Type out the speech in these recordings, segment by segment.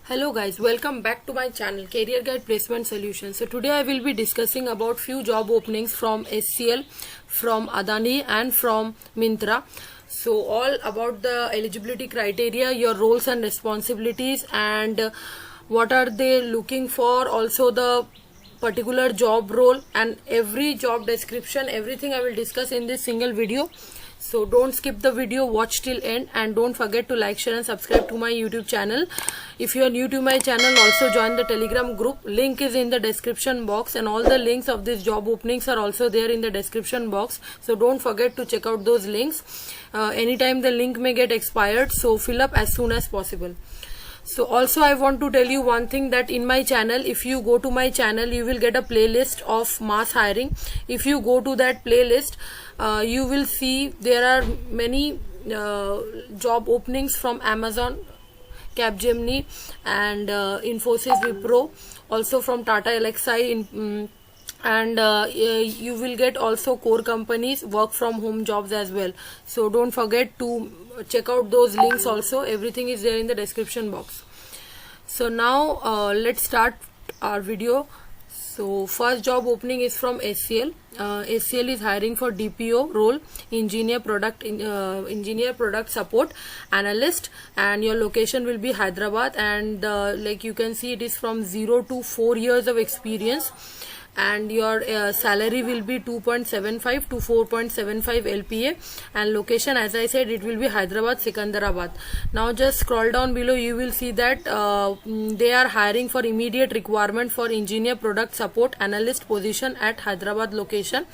Hello guys, welcome back to my channel Career Guide Placement Solutions. So today I will be discussing about few job openings from SCL, from Adani and from Myntra. So all about the eligibility criteria, your roles and responsibilities, and what are they looking for, also the particular job role and every job description, everything I will discuss in this single video. So don't skip the video, watch till end, and don't forget to like, share and subscribe to my YouTube channel. If you are new to my channel, also join the Telegram group. Link is in the description box, and all the links of these job openings are also there in the description box. So don't forget to check out those links. Anytime the link may get expired, so fill up as soon as possible. So also I want to tell you one thing, that in my channel, if you go to my channel, you will get a playlist of mass hiring. If you go to that playlist, you will see there are many job openings from Amazon, Capgemini and Infosys, Wipro, also from Tata Elxsi, and you will get also core companies, work from home jobs as well. So don't forget to check out those links also. Everything is there in the description box. So now let's start our video. So first job opening is from SCL. SCL is hiring for DPO role, engineer product support analyst, and your location will be Hyderabad, and like you can see, it is from 0 to 4 years of experience, and your salary will be 2.75 to 4.75 LPA, and location, as I said, it will be Hyderabad, Secunderabad. Now just scroll down below, you will see that they are hiring for immediate requirement for engineer product support analyst position at Hyderabad location.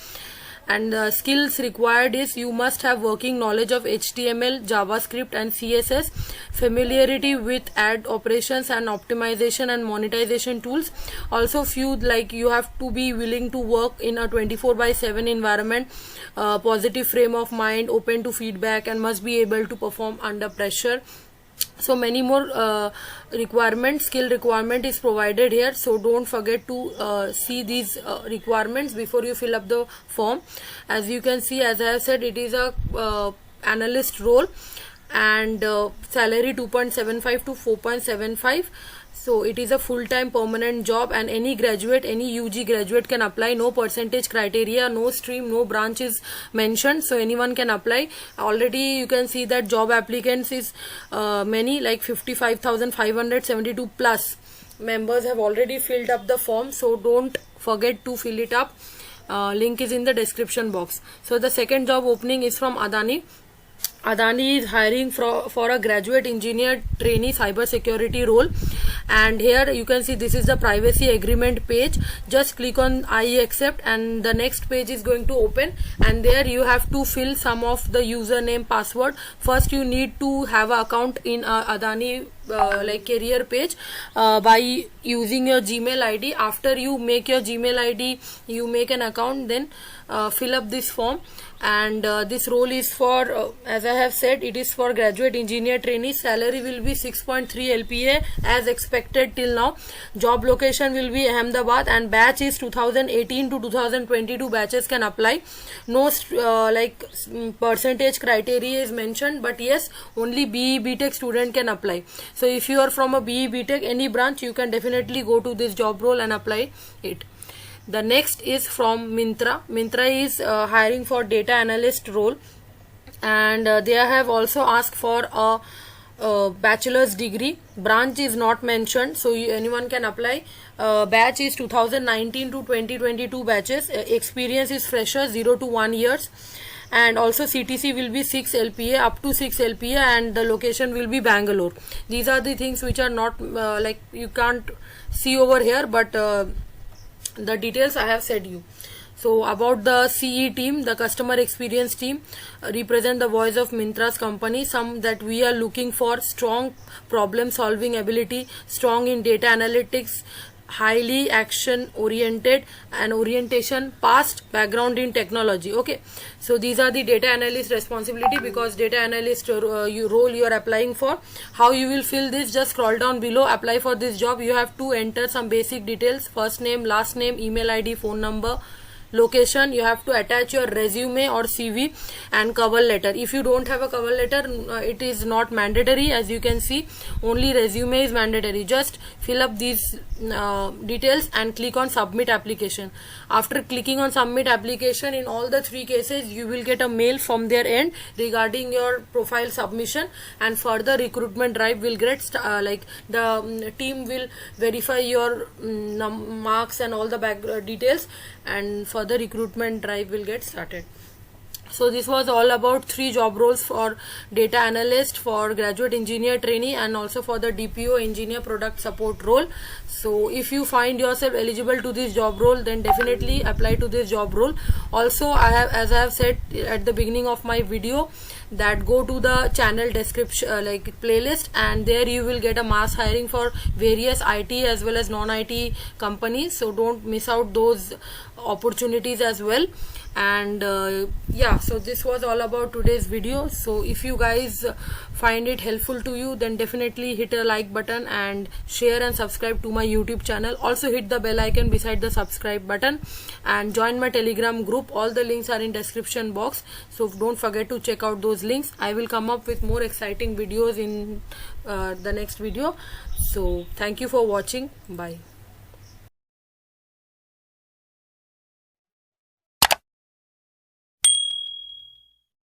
And the skills required is you must have working knowledge of HTML, JavaScript and CSS, familiarity with ad operations and optimization and monetization tools. Also few, like you have to be willing to work in a 24/7 environment, positive frame of mind, open to feedback, and must be able to perform under pressure. So many more skill requirement is provided here. So don't forget to see these requirements before you fill up the form. As you can see, as I have said, it is a analyst role, and salary 2.75 to 4.75. So it is a full-time permanent job, and any graduate, any UG graduate can apply. No percentage criteria, no stream, no branch is mentioned, so anyone can apply. Already you can see that job applicants is many, like 55,572 plus members have already filled up the form. So don't forget to fill it up. Link is in the description box. So the second job opening is from Adani. Adani is hiring for a graduate engineer trainee cyber security role, and here you can see this is the privacy agreement page. Just click on I accept, and the next page is going to open, and there you have to fill some of the username, password. First you need to have an account in Adani like career page by using your Gmail ID. After you make your Gmail ID, you make an account, then fill up this form. And this role is for as I have said, it is for graduate engineer trainee. Salary will be 6.3 LPA as expected till now. Job location will be Ahmedabad, and batch is 2018 to 2022 batches can apply. No percentage criteria is mentioned, but yes, only BE BTech student can apply. So if you are from a BE BTech any branch, you can definitely go to this job role and apply it. The next is from Myntra. Myntra is hiring for data analyst role, and they have also asked for a bachelor's degree. Branch is not mentioned, so anyone can apply. Batch is 2019 to 2022 batches. Experience is fresher, 0 to 1 years. And also CTC will be 6 LPA, up to 6 LPA, and the location will be Bangalore. These are the things which are not like you can't see over here, but the details I have said you. So about the CE team, the customer experience team, represent the voice of Myntra's company. Some that we are looking for: strong problem solving ability, strong in data analytics, highly action oriented and orientation, past background in technology. Okay, so these are the data analyst responsibility, because data analyst role you are applying for. How you will fill this? Just scroll down below, apply for this job. You have to enter some basic details: first name, last name, email ID, phone number, location, you have to attach your resume or CV and cover letter. If you don't have a cover letter, it is not mandatory. As you can see, only resume is mandatory. Just fill up these details and click on submit application. After clicking on submit application, in all the 3 cases you will get a mail from their end regarding your profile submission, and further recruitment drive will get the team will verify your marks and all the back details, and further recruitment drive will get started. So this was all about 3 job roles for data analyst, for graduate engineer trainee, and also for the DPO engineer product support role. So if you find yourself eligible to this job role, then definitely apply to this job role. Also, as I have said at the beginning of my video, that go to the channel description playlist, and there you will get a mass hiring for various IT as well as non-IT companies. So don't miss out those opportunities as well. And yeah, so this was all about today's video. So if you guys find it helpful to you, then definitely hit a like button and share and subscribe to my YouTube channel. Also hit the bell icon beside the subscribe button and join my Telegram group. All the links are in description box, so don't forget to check out those links. I will come up with more exciting videos in the next video. So thank you for watching. Bye.